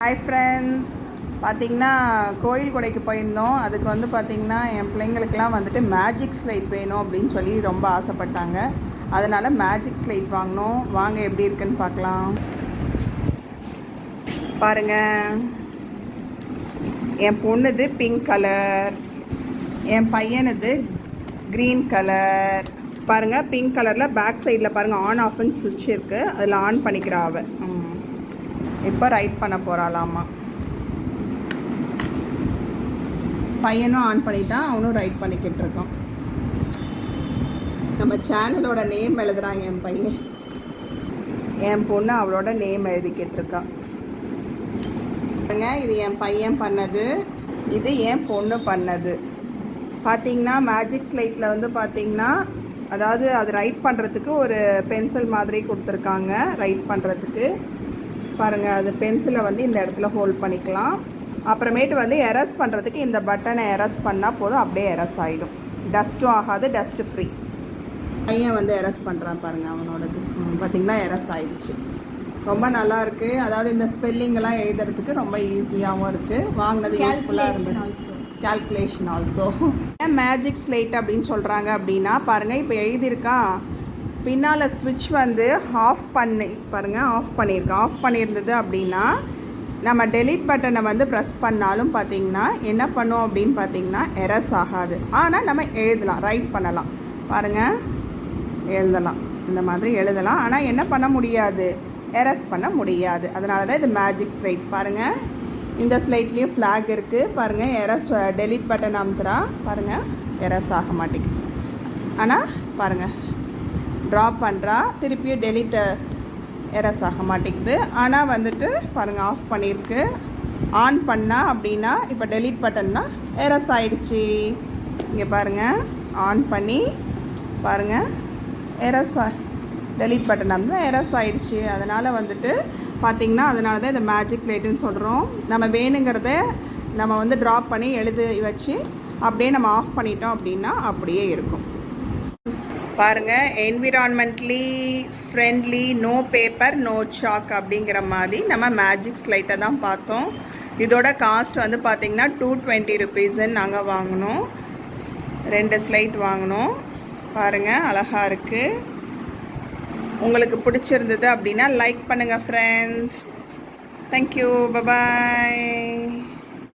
Hi friends, பார்த்திங்கன்னா கோயில் கொடைக்கு போயிருந்தோம். அதுக்கு வந்து பார்த்திங்கன்னா என் பிள்ளைங்களுக்கெலாம் வந்துட்டு மேஜிக் ஸ்லைட் வேணும் அப்படின்னு சொல்லி ரொம்ப ஆசைப்பட்டாங்க. அதனால் மேஜிக் ஸ்லைட் வாங்கினோம். வாங்க எப்படி இருக்குன்னு பார்க்கலாம். பாருங்கள், என் பொண்ணுது பிங்க் கலர், என் பையனுது க்ரீன் கலர். பாருங்கள், பிங்க் கலரில் பேக் சைடில் பாருங்கள் ஆன் ஆஃப்னு சுவிட்ச் இருக்குது. அதில் ஆன் பண்ணிக்கிறா அவ. இப்போ ரைட் பண்ண போகிறாளாமா. பையனும் ஆன் பண்ணிட்டான், அவனும் ரைட் பண்ணிக்கிட்டு இருக்கான். நம்ம சேனலோட நேம் எழுதுறான் என் பையன். என் பொண்ணு அவளோட நேம் எழுதிக்கிட்டு இருக்கான். இது என் பையன் பண்ணது, இது என் பொண்ணு பண்ணது. பார்த்திங்கன்னா மேஜிக் ஸ்லைட்டில் வந்து பார்த்திங்கன்னா அதாவது அது ரைட் பண்ணுறதுக்கு ஒரு பென்சில் மாதிரி கொடுத்துருக்காங்க. ரைட் பண்ணுறதுக்கு பாருங்கள், அது பென்சிலை வந்து இந்த இடத்துல ஹோல்ட் பண்ணிக்கலாம். அப்புறமேட்டு வந்து எரஸ் பண்ணுறதுக்கு இந்த பட்டனை எரஸ் பண்ணால் போதும், அப்படியே எரஸ் ஆகிடும். டஸ்ட்டும் ஆகாது, டஸ்ட்டு ஃப்ரீ. பையன் வந்து எரஸ் பண்ணுறான் பாருங்கள், அவனோடது பார்த்திங்கன்னா எரஸ் ஆகிடுச்சு. ரொம்ப நல்லா இருக்குது. அதாவது இந்த ஸ்பெல்லிங்கெல்லாம் எழுதுறதுக்கு ரொம்ப ஈஸியாகவும் இருக்குது. வாங்கினது யூஸ்ஃபுல்லாக இருந்தது. Calculation also. மேஜிக் ஸ்லைட் அப்படின்னு சொல்கிறாங்க அப்படின்னா பாருங்கள், இப்போ எழுதியிருக்கா பின்னால் ஸ்விட்ச் வந்து ஆஃப் பண்ணி பாருங்கள், ஆஃப் பண்ணியிருக்கேன். ஆஃப் பண்ணியிருந்தது அப்படின்னா நம்ம டெலீட் பட்டனை வந்து ப்ரெஸ் பண்ணாலும் பார்த்திங்கன்னா என்ன பண்ணும் அப்படின்னு பார்த்திங்கன்னா எரஸ் ஆகாது. ஆனால் நம்ம எழுதலாம், ரைட் பண்ணலாம். பாருங்கள், எழுதலாம், இந்த மாதிரி எழுதலாம். ஆனால் என்ன பண்ண முடியாது, எரஸ் பண்ண முடியாது. அதனால தான் இது மேஜிக் ஸ்லைட். பாருங்கள், இந்த ஸ்லைட்லேயும் ஃப்ளாக் இருக்குது. பாருங்கள், எரஸ் டெலீட் பட்டன் அமுத்துறா, பாருங்கள் எரஸ் ஆக மாட்டேங்குது. ஆனால் பாருங்கள், ட்ரா பண்ணுறா, திருப்பியும் டெலிட் எரஸ் ஆக மாட்டேங்குது. ஆனால் வந்துட்டு பாருங்கள், ஆஃப் பண்ணியிருக்கு. ஆன் பண்ணால் அப்படின்னா இப்போ டெலிட் பட்டன் தான் எரஸ் ஆகிடுச்சி. இங்கே பாருங்கள், ஆன் பண்ணி பாருங்கள் எரஸ் டெலிட் பட்டன் வந்து எரஸ் ஆகிடுச்சி. அதனால் வந்துட்டு பார்த்திங்கன்னா அதனால தான் இந்த மேஜிக் லைட்டுன்னு சொல்கிறோம். நம்ம வேணுங்கிறத நம்ம வந்து ட்ரா பண்ணி எழுதி வச்சு அப்படியே நம்ம ஆஃப் பண்ணிட்டோம் அப்படின்னா அப்படியே இருக்கும். பாருங்கள், environmentally friendly, no paper no chalk அப்படிங்கிற மாதிரி நம்ம மேஜிக் ஸ்லைட்டை தான் பார்த்தோம். இதோட காஸ்ட் வந்து பார்த்திங்கன்னா 220 rupeesன்னு நாங்கள் வாங்கினோம். 2 ஸ்லைட் வாங்கினோம். பாருங்கள், அழகாக இருக்குது. உங்களுக்கு பிடிச்சிருந்தது அப்படின்னா லைக் பண்ணுங்கள் ஃப்ரெண்ட்ஸ். Thank you, bye bye.